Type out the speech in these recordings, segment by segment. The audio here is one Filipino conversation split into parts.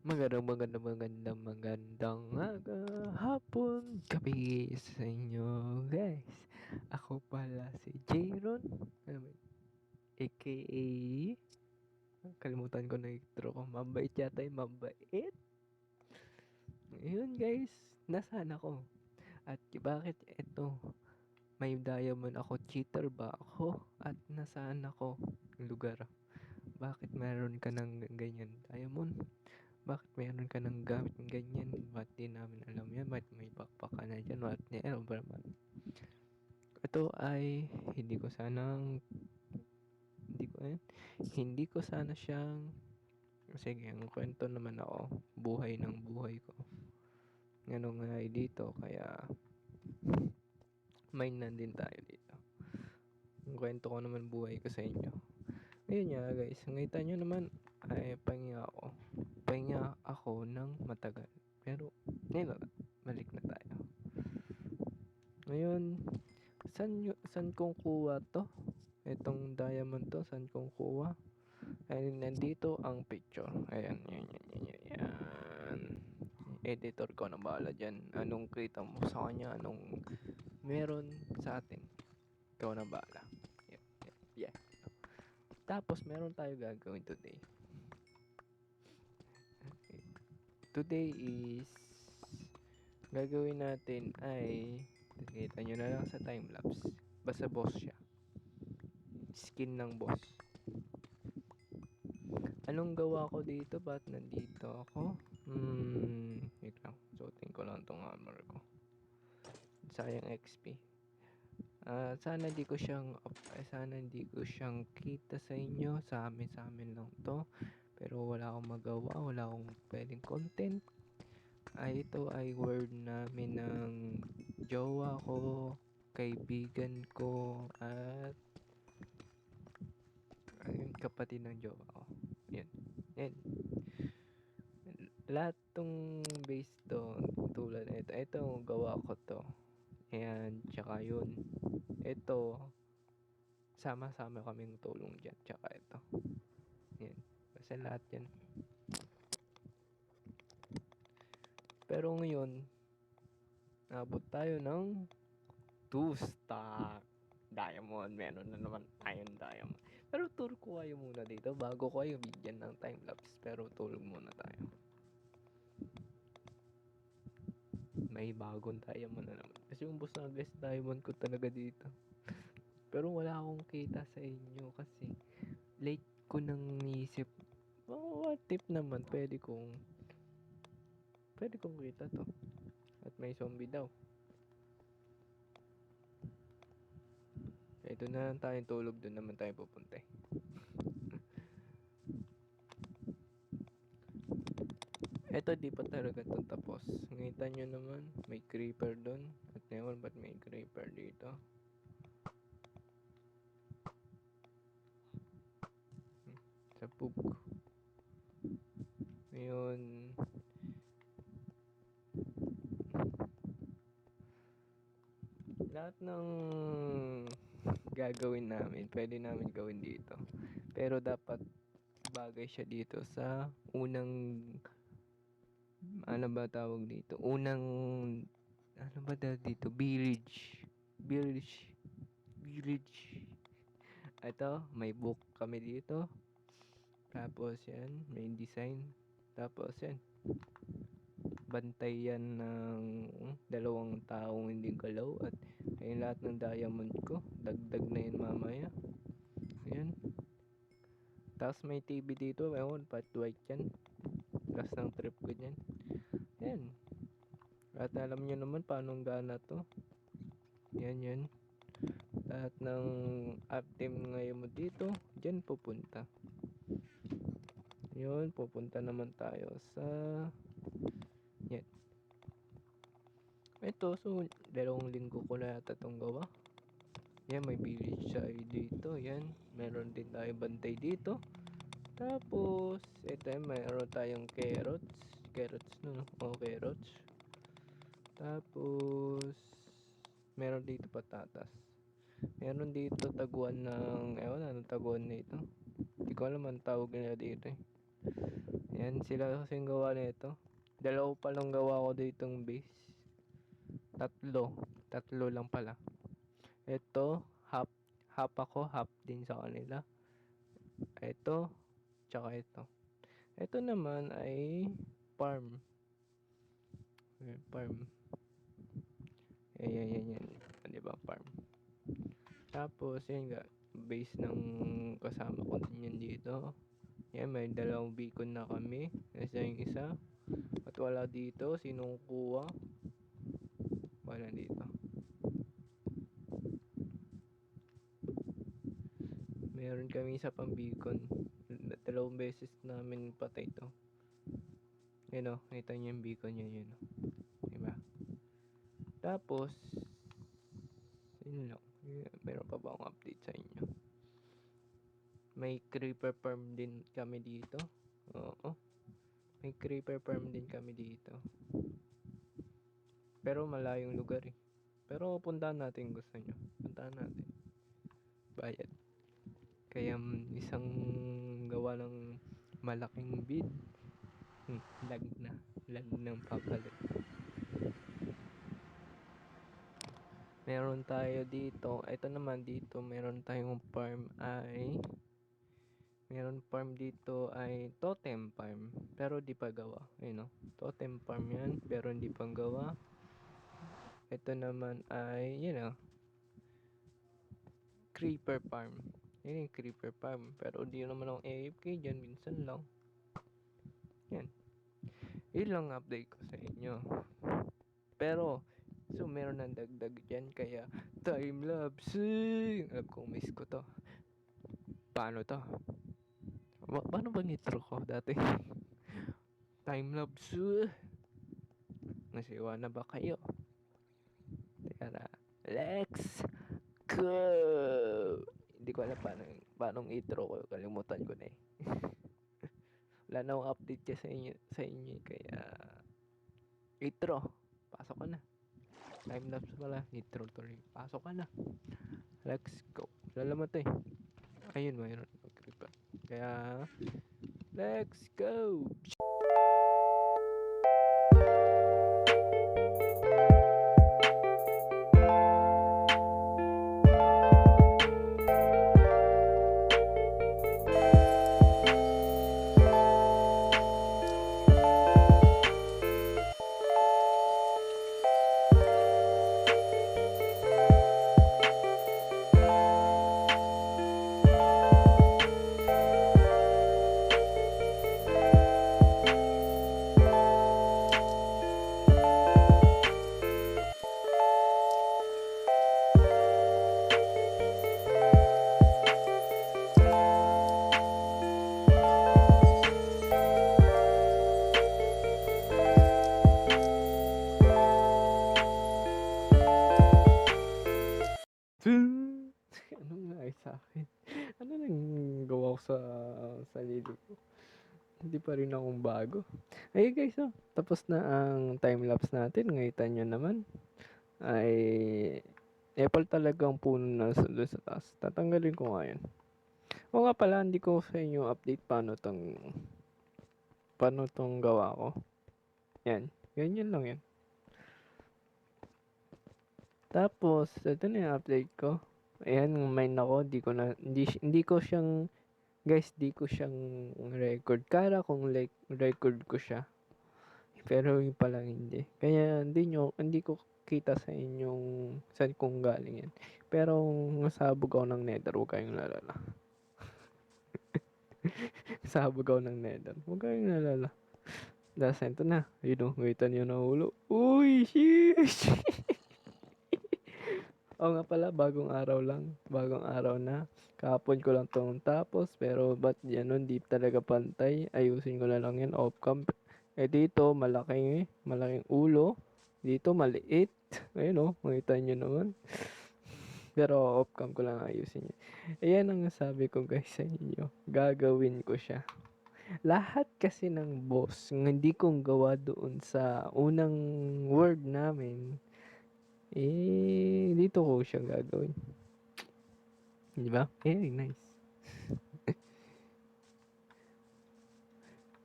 Magandang hapon, gabi sa inyo guys. Ako pala si Jayron, aka, kalimutan ko na intro ko, mabait yata yung mabait. Ngayon guys, nasaan ako? At bakit ito? May diamond ako, cheater ba ako? At nasaan ako? Lugar. Bakit meron ka ng ganyan diamond? Bakit meron ka ng gamit ng ganyan? Ba't di namin alam yan? Ba't may backpack ka na dyan? Ba't ni Elberman? Ito ay hindi ko eh, hindi ko sana siyang, sige, ang kwento naman ako, buhay ng buhay ko. Ano nga dito, kaya main na din tayo dito. Ang kwento ko naman buhay ko sa inyo. Ngayon nga guys, ngita nyo naman ay pahinga ako ng matagal. Pero, ngayon na, balik na tayo. Ngayon, san kong kuha to? Itong diamond to, san kong kuha? Ay, nandito ang picture. Ayan, yan. Editor ko na bahala dyan. Anong kita mo sa kanya? Anong meron sa atin? Ikaw na bahala. Yeah. Tapos, meron tayo gagawin today. Today is gagawin natin ay kita nyo na lang sa timelapse. Basta boss siya. Skin ng boss. Anong gawa ko dito? Ba't nandito ako? Wait lang. Suotin ko lang tong armor ko. Sayang XP. Sana hindi ko siyang kita sa inyo. Sa amin lang to. Pero wala akong magawa. Wala akong pwedeng content. Ito ay word namin ng jowa ko, kaibigan ko, at kapatid ng jowa ko. Yan. Lahat tong base to, tulad ito. Ito, gawa ko to. Ayan, tsaka yun. Ito, sama-sama kaming tulong dyan. Tsaka ito. Yan. Basta lahat yan. Pero ngayon, nabot tayo ng 2 stack diamond. Meron na naman tayong diamond. Pero tour ko kayo muna dito bago ko kayo bigyan ng timelapse. Pero tulog muna tayo. May bagong diamond na naman. Kasi yung boss na guys, diamond ko talaga dito. Pero wala akong kita sa inyo kasi late ko nang isip. What if naman pwede kong kita to. At may zombie daw. Ito na lang tayong tulog, doon naman tayo pupunta. Ito di pa talaga ito tapos. Ngita nyo naman, may creeper doon. At ngayon, ba't may creeper dito? Sabog. Ngayon, lahat ng gagawin namin, pwede namin gawin dito. Pero dapat bagay siya dito sa unang, ano ba tawag dito? Ano ba dito? Village. Ito, may book kami dito. Tapos yan, may design. Tapos yan, bantay yan ng dalawang taong hindi galaw. At ayun lahat ng diamond ko. Dagdag na yun mamaya. Ayan. Tapos may TV dito. Ewan, pat white yan. Plus ng trip ko dyan. Ayan. At alam nyo naman paano gana to. Yan. Lahat ng team ngayon mo dito, dyan pupunta. Yun, pupunta naman tayo sa yan. Ito, so 2 linggo ko na yata itong gawa. Yan, may village tayo dito. Yan, meron din tayo bantay dito. Tapos, ito mayroon tayong carrots. Carrots no? Carrots. Tapos, meron dito patatas. Meron dito taguan ng, ewan anong taguan nito. Hindi ko alam ang tawag nila dito eh. Yan, sila kasing gawa nito. Dalawa pa lang gawa ko ditong base. Tatlo lang pala. Ito, half ako, half din sa kanila. Ito, tsaka ito. Ito naman ay farm. Farm. Yan. Di ba, farm. Tapos, yan nga, base ng kasama ko din yan dito. Yan, may dalawang beacon na kami. Nasa yung isa. At wala dito, sinong kuha? Wala dito. Meron kami isa pang beacon. Dalawang beses namin patay to. Yan o, nakita nyo yung beacon yun o. Diba? Tapos, yun lang. Meron pa ba akong update sa inyo? May creeper farm din kami dito. Oo. May creeper farm din kami dito. Pero malayong lugar eh. Pero puntahan natin gusto nyo. Puntahan natin. Bayad. Kaya isang gawa ng malaking bid. Lag ng papalit. Meron tayo dito. Ito naman dito. Meron tayong farm ay... Meron farm dito ay totem farm. Pero di pa gawa. Ayun o. Totem farm yan. Pero hindi pang gawa. Ito naman ay, creeper farm. Yan yung creeper farm. Pero di naman ako AFK dyan. Minsan lang. Yan. Yun lang update ko sa inyo. Pero, so meron ng dagdag dyan. Kaya, time-lapse. Alam ko, miss ko to. Paano to? Paano ba nitro ko dati? Time-lapse. Nasiwa na ba kayo? Teka na. Let's go! Hindi ko alam paano intro ko. Kalimutan ko na eh. Wala na akong update ka sa inyo kaya intro. Pasok ka na. Time-lapse pala. Intro tuloy. Pasok ka na. Let's go. Lalaman to eh. Ayun, mayroon. Kaya, let's go! Anong nangyari sa akin? Ano nang gawa ko sa sarili ko? Hindi pa rin akong bago. Ayun guys, tapos na ang time-lapse natin. Ngayon nyo naman. Ay, apple talaga ang puno na doon sa taas. Tatanggalin ko nga yun. O nga pala, hindi ko sa inyo update paano tong gawa ko. Yan. Ganyan lang yan. Tapos, ito na yung update ko. Ayan, mine ako. Hindi ko siyang, guys, di ko siyang record. Kala kong record ko siya. Pero yung pala hindi. Kaya hindi ko kita sa inyong saan kong galing yan. Pero nasabog ako ng nether, huwag kayong lalala. Nasabog ako ng nether, huwag kayong lalala. Dahil ito na. Yun o, ngayon yun na ulo. Uy, sheesh! Oo nga pala, bagong araw na. Kahapon ko lang itong tapos, pero ba't yan nun, di talaga pantay. Ayusin ko na lang yan, off-cam. Dito, malaking ulo. Dito, maliit. Ayun o, makita nyo naman. Pero off-cam ko lang ayusin yun. Ayan ang sabi ko guys sa inyo. Gagawin ko siya. Lahat kasi ng boss, hindi kong gawa doon sa unang word namin. Dito ko siya gagawin. Di ba? Nice.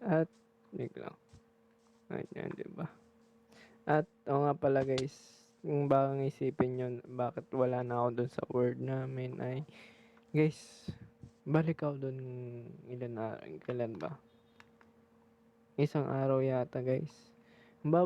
At Wait lang. Ayan, diba? At, oo nga pala guys, yung bakang isipin yun, bakit wala na ako dun sa word namin ay, guys, balik ako dun kailan ba? Isang araw yata guys.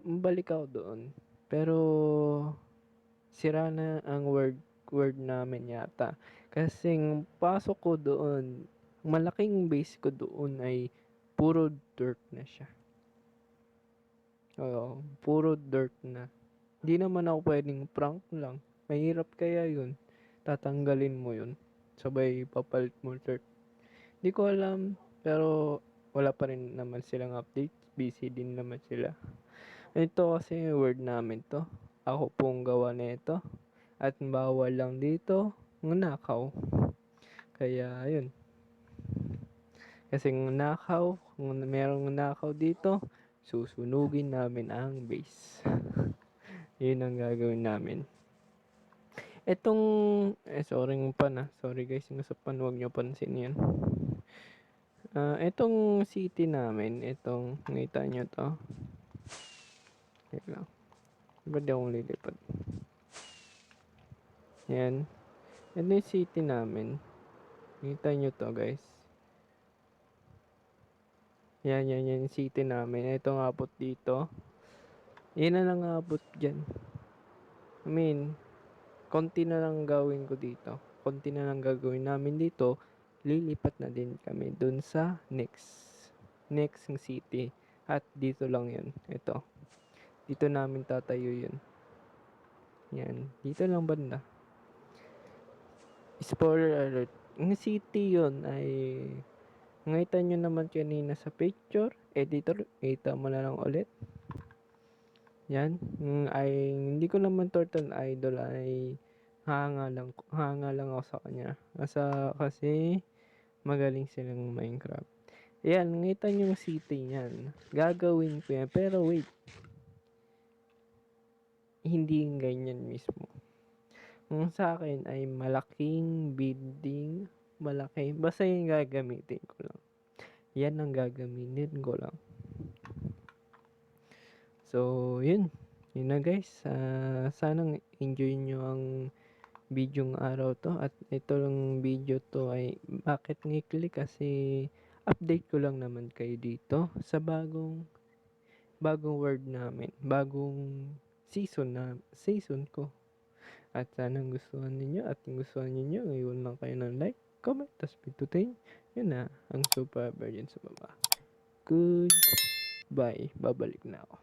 Balik ako doon. Pero, sira na ang word namin yata. Kasi pasok ko doon, malaking base ko doon ay puro dirt na siya. Oo, puro dirt na. Hindi naman ako pwedeng prank lang. Mahirap kaya yun. Tatanggalin mo yun. Sabay papalit mo dirt. Hindi ko alam. Pero wala pa rin naman silang update. Busy din naman sila. Ito kasi yung word namin to. Ako pong gawa nito. At bawal lang dito nakaw. Kaya yun. Kasi nakaw, kung merong nakaw dito, susunugin namin ang base. Yun ang gagawin namin. Etong, sorry sorry guys, yung sa pan, huwag nyo pansin yan. Etong city namin, etong, nakita nyo to. Wait lang. Ba't di akong lilipad? Yan. Ito yung city namin. Nakita nyo to guys. Yan yung city namin. Ito ang abot dito. Yan na lang abot dyan. I mean, konti na lang gawin ko dito. Konti na lang gagawin namin dito. Lilipat na din kami dun sa next city. At dito lang yun. Ito. Dito namin tatayo yun. Yan. Dito lang banda. Spoiler alert. Ang city yun ay nakita nyo naman kanina sa picture. Editor. Kita mo na lang ulit. Yan. Ay hindi ko naman turtle idol ay hanga lang ako sa kanya. Kasi magaling silang Minecraft. Yan, nakita nyo yung city niyan. Gagawin ko yan. Pero wait. Hindi yung ganyan mismo. Kung sa akin ay malaking building. Malaki. Basta yung gagamitin ko lang. Yan ang gagamitin ko lang. So, yun. Yun na guys. Sanang enjoy nyo ang bidyong araw to. At ito lang video to ay bakit ngikli kasi update ko lang naman kayo dito sa bagong word namin. Bagong season ko. At sana gustuhan ninyo at kung gustuhan ninyo, iwan lang kayo ng like, comment, tas pindutin. Yun na, ang super virgin sa baba. Goodbye. Babalik na ako.